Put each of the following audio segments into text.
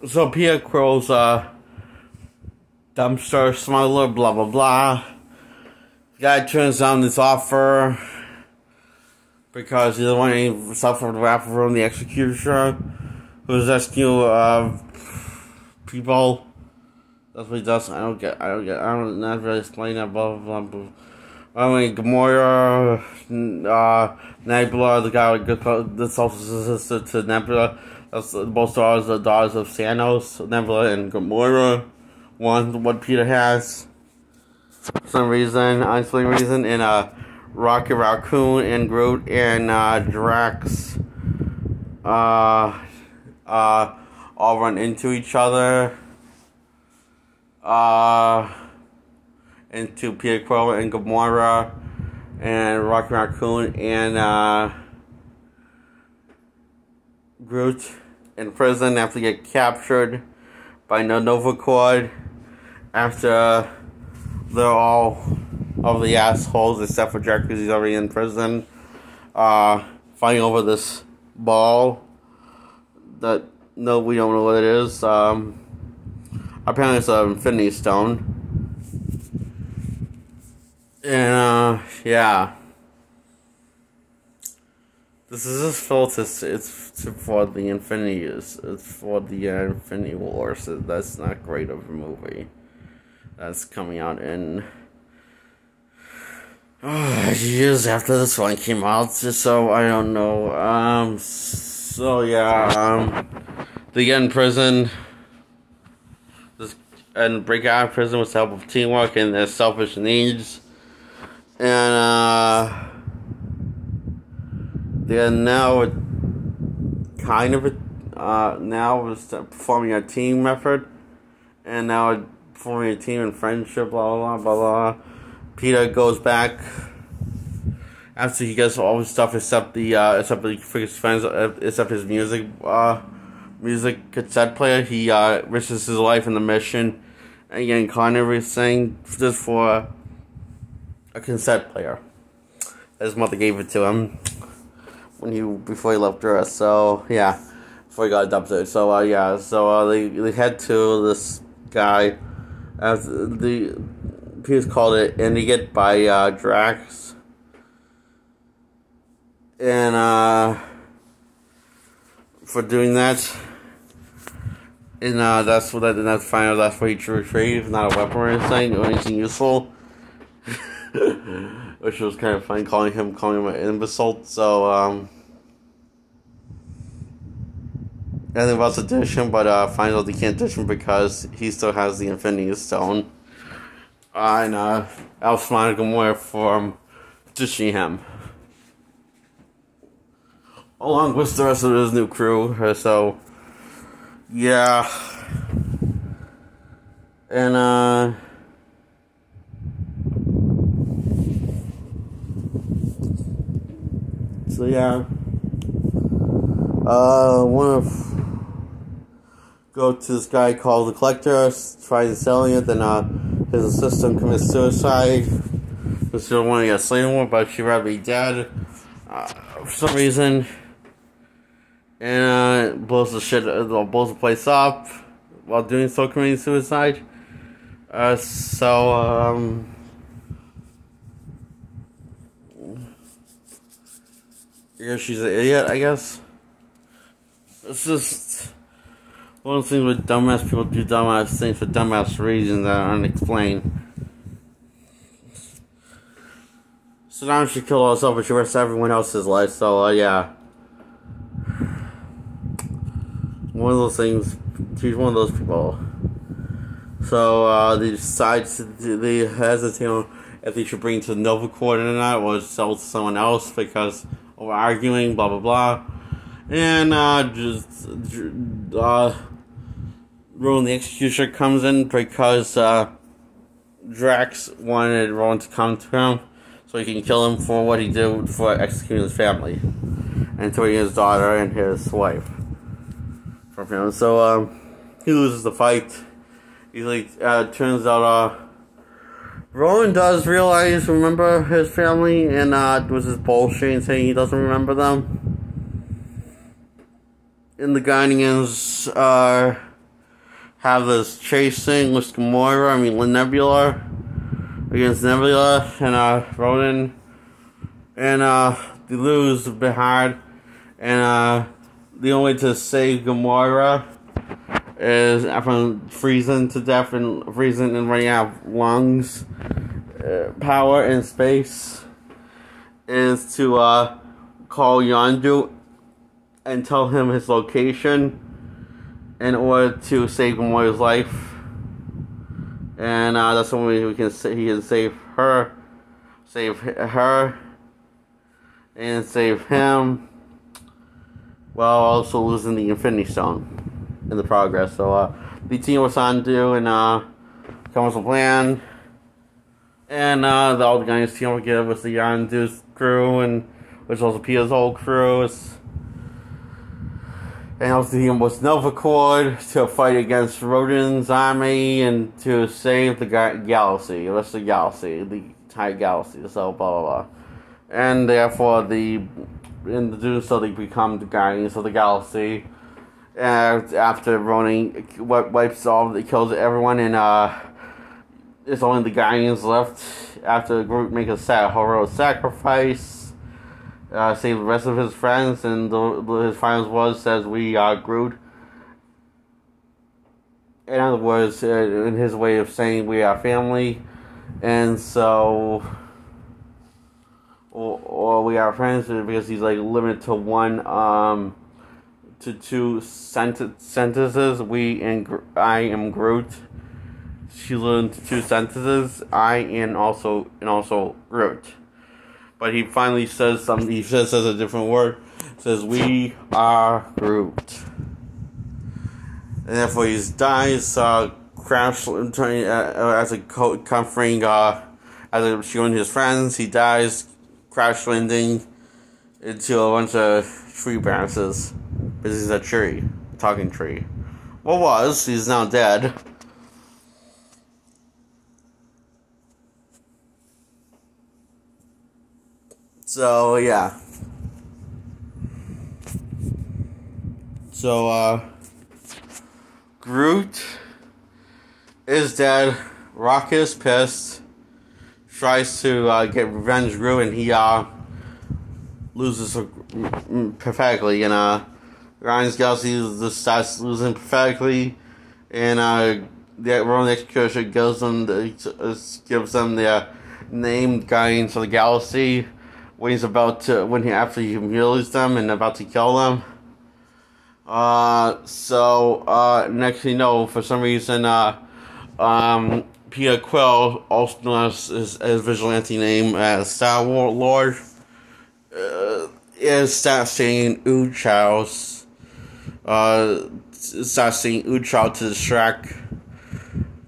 So Peter Quill's dumpster smuggler, blah blah blah. The guy turns down this offer because he doesn't want any stuff from the rapper from the executioner who's rescue people. That's what he does. I don't not really explain that, blah blah blah. I mean, Gamora, Nebula, the guy that's also sister to Nebula. That's both daughters of Thanos, Nebula and Gamora. What Peter has, for some reason, unexplained reason, and Rocket Raccoon and Groot and Drax all run into each other. Into Peter Quill and Gamora and Rocket Raccoon and Groot in prison after they get captured by the Nova Corps after they're all of the assholes except for Jack because he's already in prison fighting over this ball that we don't know what it is. Apparently it's an Infinity Stone. And, yeah. This is just felt it's for the Infinity, it's for the Infinity War, so that's not great of a movie. That's coming out in years after this one came out, so I don't know. They get in prison, and break out of prison with the help of teamwork and their selfish needs. And they're now kind of now is performing a team effort, and now forming a team and friendship. Blah blah blah blah. Peter goes back after he gets all his stuff except his friends, except his music cassette player. He risks his life in the mission and getting caught and everything just for a cassette player. His mother gave it to him before he left Earth. So yeah, before he got adopted. So they head to this guy. Peter's called it Idiot by Drax, and for doing that, and that's what he retrieved, not a weapon or anything useful. Which was kind of funny, calling him an imbecile. So I think about to dish him, but finds out they can't dish him because he still has the Infinity Stone. And outsmarted Gamora for dishing him, along with the rest of his new crew. So yeah, and so yeah, go to this guy called the Collector, tries selling it, then his assistant commits suicide. Because she don't want to get slain anymore, but she'd rather be dead for some reason. And blows the place up while doing so, committing suicide. Yeah, she's an idiot, I guess. It's just one of the things with dumbass people do dumbass things for dumbass reasons that are unexplained. So now she killed herself, but she risks everyone else's life, so, yeah. One of those things, she's one of those people. So, they decide they hesitate on if they should bring it to the Nova Corps or not, or sell it to someone else because of arguing, blah blah blah. And, Rowan the Executioner comes in because, Drax wanted Rowan to come to him so he can kill him for what he did for executing his family and taking his daughter and his wife from him. So, he loses the fight. He turns out, Rowan does remember his family, and was his bullshit and saying he doesn't remember them. And the Guardians have this chasing with Nebula, against Nebula and Ronan, and they lose a bit hard, and the only way to save Gamora is from freezing to death and freezing and running out of lungs power in space is to call Yondu and tell him his location in order to save Gamora's life, and that's the only way he can save her, and save him, while also losing the Infinity Stone in the progress. So the team was on to and come with a plan, and all the guys team together with the Yondu's crew, and which also Peter's whole crew is. And also the team was Nova Corps to fight against Rodan's army and to save the galaxy, the rest of the galaxy, the entire galaxy, so blah blah blah. And therefore in doing so they become the Guardians of the Galaxy. And after Ronan wipes kills everyone, and it's only the Guardians left after Groot makes a heroic sacrifice. Save the rest of his friends, and his final words says, "We are Groot." In other words, in his way of saying, "We are family," and so, or we are friends, because he's like limited to to two sentences. I am Groot. She's limited to two sentences. I and also Groot. But he finally says something. He says a different word. Says, "We are Groot." And therefore he dies. Crash as a comforting. As a showing his friends, he dies. Crash landing into a bunch of tree branches. Because he's a tree, talking tree. Well, he's now dead. So, yeah. So, Groot is dead. Rocket is pissed. Tries to get revenge Groot, and he loses pathetically. And Ryan's Galaxy just starts losing pathetically. And the Ronan Executioner gives them their name, Guardians of the Galaxy. When after he humiliates them and about to kill them. Next thing you know, for some reason, Peter Quill, also known as his vigilante name as Star Lord, starts saying Uchao to distract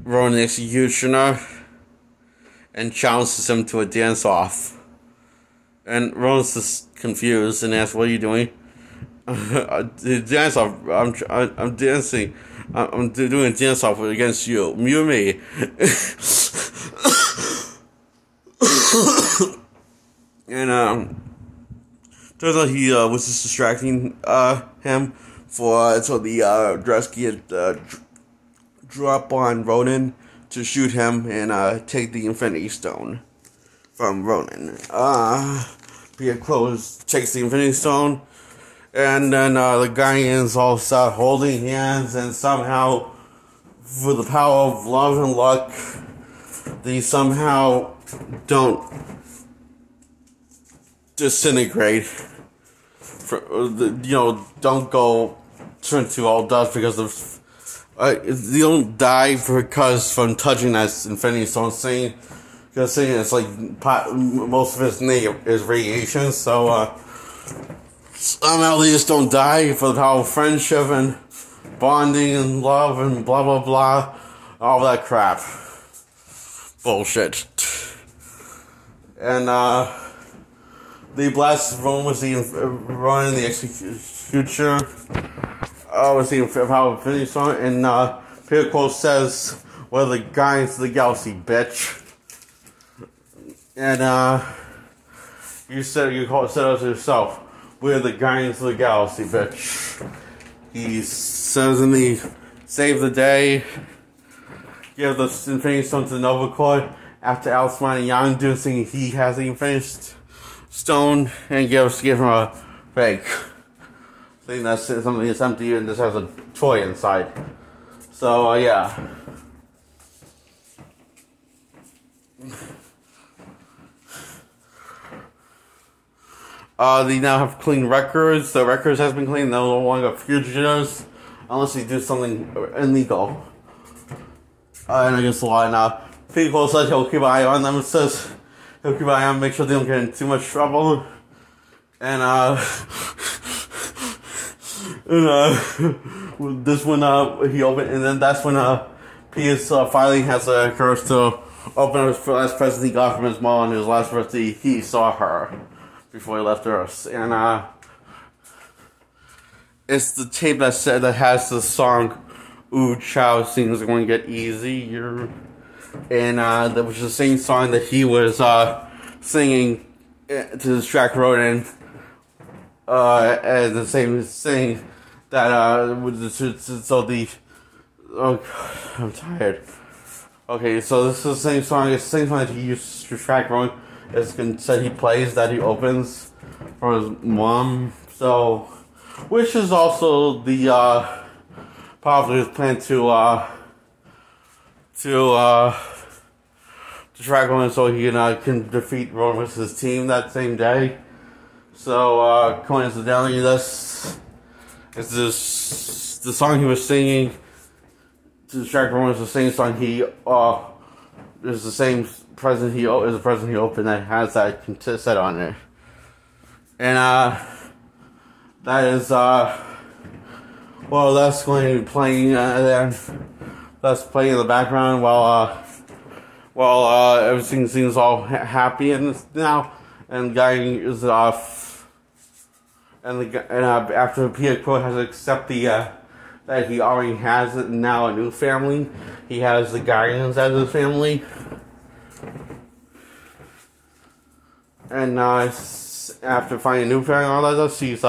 Ronan the Executioner and challenges him to a dance-off. And Ron's just confused and asks, "What are you doing?" Dance off. I'm dancing. I'm doing a dance off against you and me. And turns out he was just distracting him so the Dresky drop on Ronan to shoot him and take the Infinity Stone from Ronan. Peter Quill takes the Infinity Stone, and then the Guardians all start holding hands, and somehow, for the power of love and luck, they somehow don't disintegrate. Don't go turn to all dust because of. They don't die from touching that Infinity Stone thing. Because it's like most of his name is radiation, so somehow they just don't die for the power of friendship and bonding and love and blah blah blah, all that crap, bullshit. And they blast Ronan with the Executioner, with the power of Infinity Stone, and Peter Quill says, "We're the Guardians of the Galaxy, bitch." And you said it to yourself, "We're the Guardians of the Galaxy, bitch." He says in the save the day, give the Infinity Stone to Nova Corps after Alex Young doing something he has the Infinity Stone, and give him a fake thing that's something that's empty and this has a toy inside. So yeah. They now have clean records. The records has been clean. They're no longer fugitives unless they do something illegal. And I guess a lot now. People said he'll keep an eye on them. It says he'll keep an eye on them, make sure they don't get in too much trouble. And this one he opened, and then that's when P.S. Finally has the courage to open up his last present he got from his mom on his last birthday. He saw her before he left Earth, and it's the tape that has the song "Ooh Child Things Are Going to Get Easier," and that was the same song that he was singing to distract Ronan, and the same thing that so the I'm tired. Okay, so this is the same song. It's the same song that he used to distract Ronan. It's said he plays that he opens for his mom. So, which is also the probably his plan to distract Ronan so he can defeat Ronan with his team that same day. So coincidentally, this is the song he was singing to distract Ronan is the same song he is the same present he opened that has that set on it, and that is well, that's going to be playing that's playing in the background while everything seems all happy and now, and the guy is off, and after Peter Quill has to accept that he already has now a new family, he has the Guardians as his family. And after finding a new family and all that stuff, she's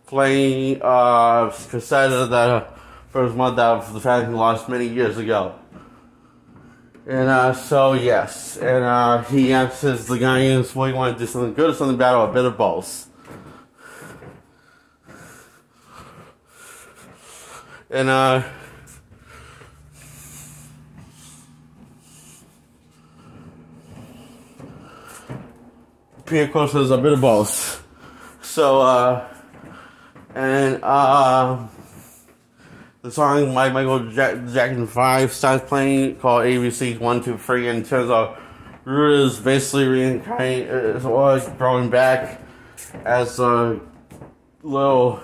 playing cassette that for his mother that the family he lost many years ago. And so yes, and he asks the Guardians, "What do you want to do? Something good or something bad, or a bit of both?" And Peter Quill says a bit of both. So the song Michael Jackson 5 starts playing, called ABC 1, 2, 3, and turns out Groot is basically reincarnated, or growing back as a little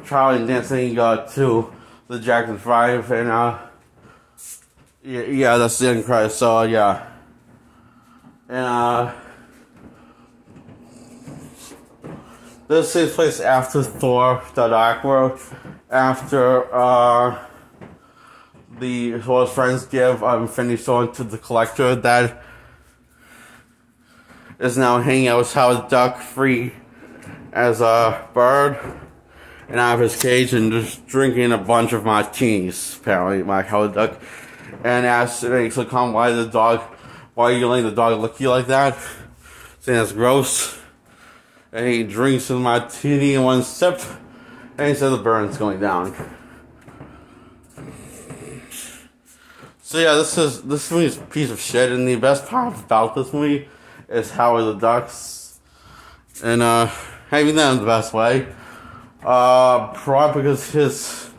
child and dancing to the Jackson 5, and yeah, that's the end credit. So yeah, and this takes place after Thor: The Dark World, after Thor's friends give Infinity Stone to the Collector that is now hanging out with Howard Duck free as a bird and out of his cage and just drinking a bunch of martinis, apparently, like Howard Duck, and asks to come, why are you letting the dog look at you like that? Saying that's gross. And he drinks his martini in one sip, and he says the burn's going down. So yeah, this movie is a piece of shit, and the best part about this movie is Howard the Ducks, and having that in the best way. Probably because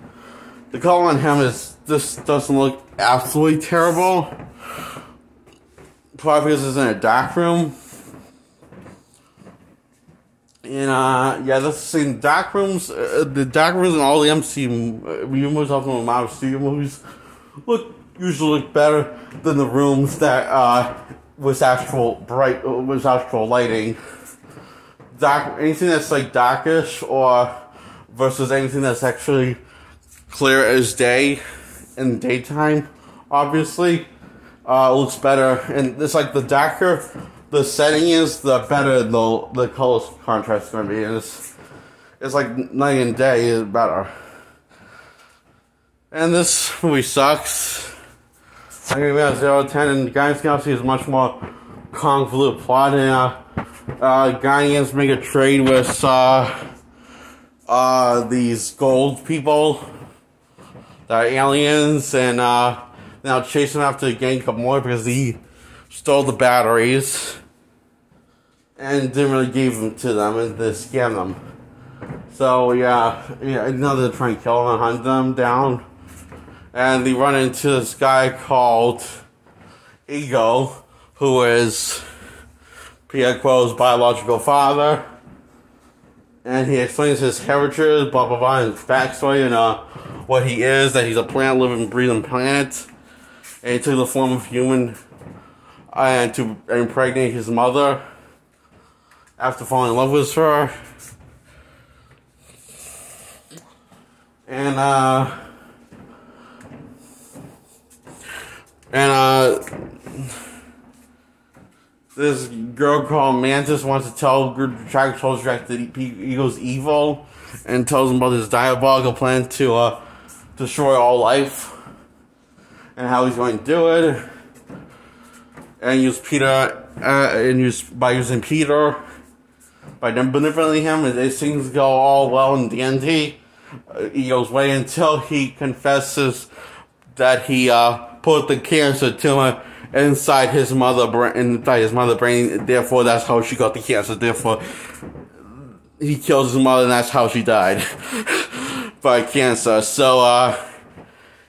the color on him doesn't look absolutely terrible. Probably because it's in a dark room. And yeah, this scene, dark rooms, the dark rooms in all the MCU movies, often the Marvel Studio movies, usually look better than the rooms that with actual lighting. Anything that's like darkish or versus anything that's actually clear as day in daytime, obviously, looks better. And it's like the darker the setting is, the better the color contrast is going to be. And it's like night and day is better. And this movie sucks. I'm gonna give it a 0 out of 10, and Guardians of the Galaxy is much more convoluted plot, and Guardians make a trade with these gold people that are aliens, and now chase them after Gang Gamora because he stole the batteries and didn't really give them to them, and they scammed them. So yeah, now they're trying to kill them and hunt them down. And they run into this guy called Ego, who is Peter Quill's biological father. And he explains his heritage, blah blah blah, and his backstory, and what he is, that he's a plant, living, breathing planet. And he took the form of human and to impregnate his mother after falling in love with her. And this girl called Mantis wants to tell Drax that Ego's evil, and tells him about his diabolical plan to destroy all life, and how he's going to do it, and use Peter, by using Peter, by manipulating him, as things go all well in D&D. Ego's way until he confesses that he put the cancer tumor inside his mother's brain. Therefore, that's how she got the cancer. Therefore, he kills his mother, and that's how she died by cancer. So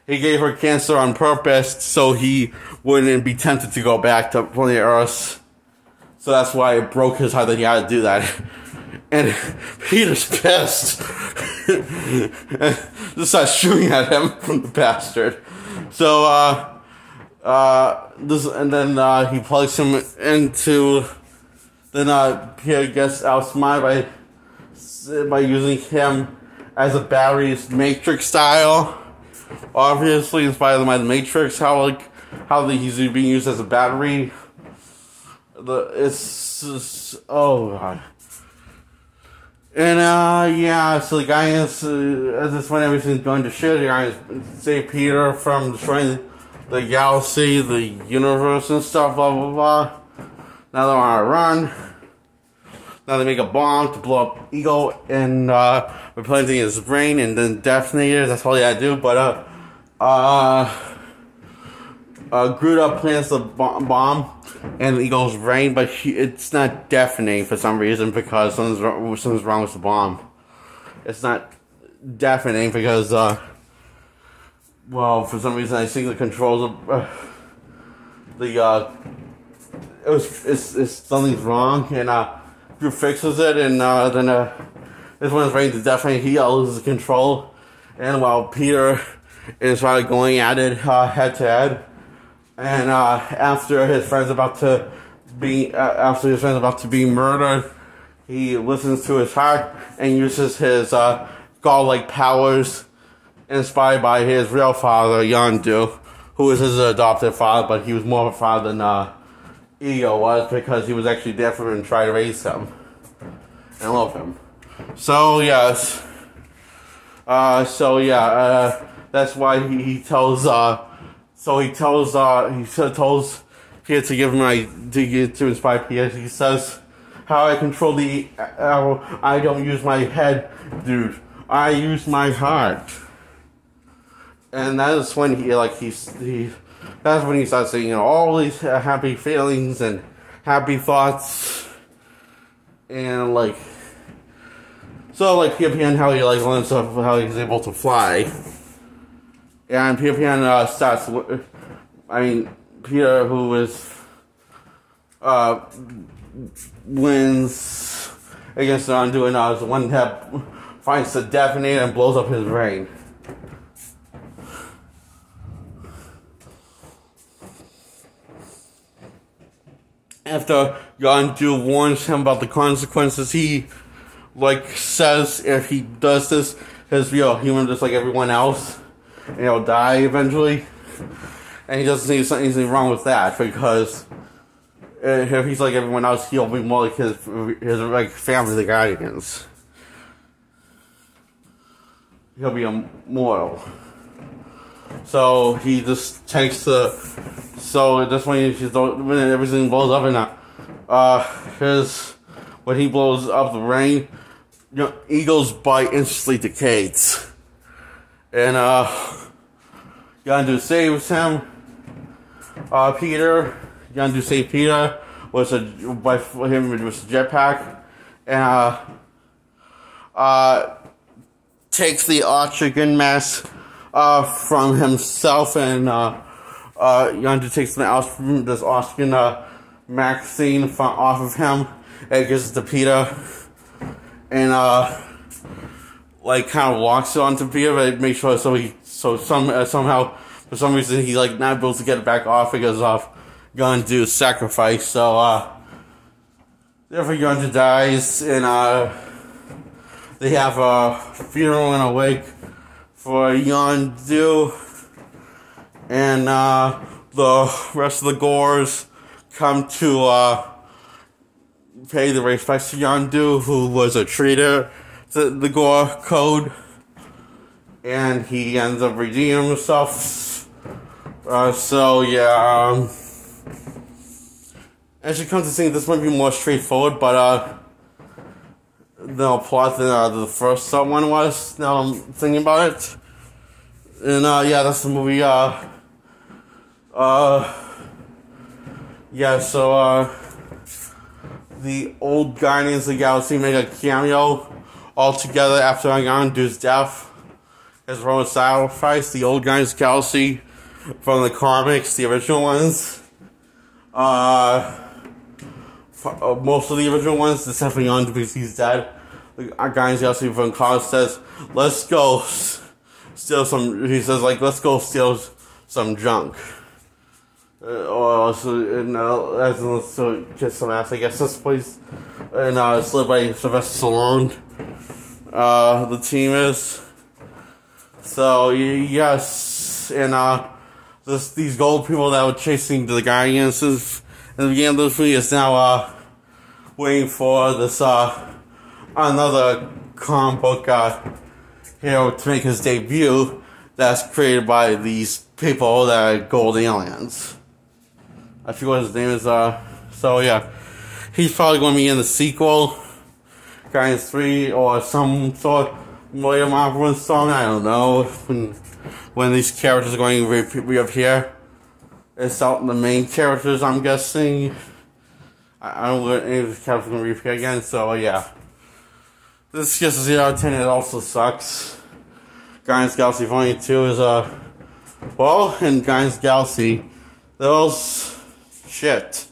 he gave her cancer on purpose so he wouldn't be tempted to go back to planet Earth. So that's why it broke his heart that he had to do that. And Peter's pissed. Just starts shooting at him, the bastard. So, he plugs him into. Then Peter gets outsmarted by using him as a battery, Matrix style. Obviously inspired by the Matrix, how he's being used as a battery. Oh god. And so the guy is, at this point everything's going to shit. The guy is save Peter from destroying the galaxy, the universe and stuff, blah blah blah. Now they want to run. Now they make a bomb to blow up Ego and replanting his brain and then detonate it. That's all they had to do. But Groot plants the bomb in Ego's brain, but it's not deafening for some reason, because something's wrong with the bomb. It's not deafening because, well, for some reason I think the controls of something's wrong, and Groot fixes it, and then this one's ready to deafening. He loses control, and while Peter is going at it head to head. And after his friend's about to be murdered, he listens to his heart and uses his godlike powers, inspired by his real father, Yondu, who is his adopted father, but he was more of a father than Ego was, because he was actually there for him and tried to raise him and love him. So yes, that's why he tells. So he tells Peter to give him to inspire Peter. He says, "How I control the arrow? I don't use my head, dude. I use my heart." And that is when that's when he starts saying, all these happy feelings and happy thoughts, and Peter Pan, how he learns how he's able to fly. And Peter Pan starts. Peter, who wins against the Undoing, is the one that finds the detonator and blows up his brain. After Yondu warns him about the consequences, he says if he does this, he'll be a human just like everyone else, and he'll die eventually. And he doesn't see anything wrong with that, because if he's like everyone else, he'll be more like his family, the Guardians. He'll be immortal. So he just takes the. So at this point, when everything blows up and when he blows up the ring, Eagle's bite instantly decays, and Yondu saves him. Yondu saved Peter with a jetpack, and takes the oxygen mask from himself, and Yondu takes this oxygen magazine off of him and gives it to Peter, and kind of locks it onto Peter, but makes sure somehow for some reason he not able to get it back off because of Yondu's sacrifice. So therefore Yondu dies, and they have a funeral and a wake for Yondu, and the rest of the Gores come to pay the respects to Yondu, who was a traitor to the Gore code, and he ends up redeeming himself. As you come to think, this might be more straightforward, but the plot than the first one was. Now I'm thinking about it, and that's the movie. The old Guardians of the Galaxy make a cameo all together after Yondu's death as Roman sacrifice. The old Guardians of the Galaxy from the comics, the original ones. Most of the original ones, except for Yondu because he's dead. The Guardians of the Galaxy from comics says, "Let's go steal some." He says, "Let's go steal some junk." So get some ass, I guess this place, and it's led by Sylvester Stallone. The team is. So yes, and these gold people that were chasing the Guardians in the beginning of this movie is now waiting for this another comic book hero to make his debut. That's created by these people that are gold aliens. I forget what his name is. So yeah, he's probably going to be in the sequel, Guardians 3, or some sort of William Marvel song. I don't know when these characters are going to reappear. It's out the main characters, I'm guessing. I don't know if any of the characters are going to reappear again. So yeah, this is just a 0 out of 10. It also sucks. Guardians of the Galaxy Volume 2 is in Guardians of the Galaxy, those. Shit.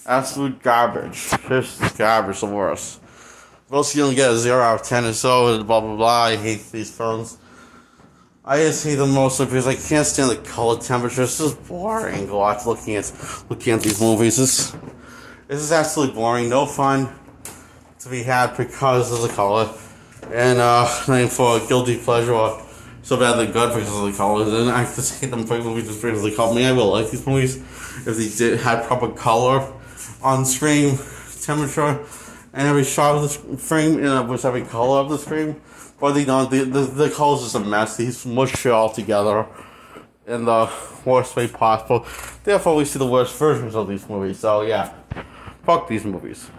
Absolute garbage. Just garbage, the worst. Most you don't get a 0 out of 10 or so, blah blah blah. I hate these films. I just hate them mostly because I can't stand the color temperature. It's just boring to watch looking at these movies. This is absolutely boring. No fun to be had because of the color. And then for a guilty pleasure or so badly good because of the colors. And I just hate them for movies just because of the color. I will like these movies if they had proper color on screen, temperature, and every shot of the frame, with every color of the screen. But they don't. The colors is a mess. They smush it all together in the worst way possible. Therefore, we see the worst versions of these movies. So yeah, fuck these movies.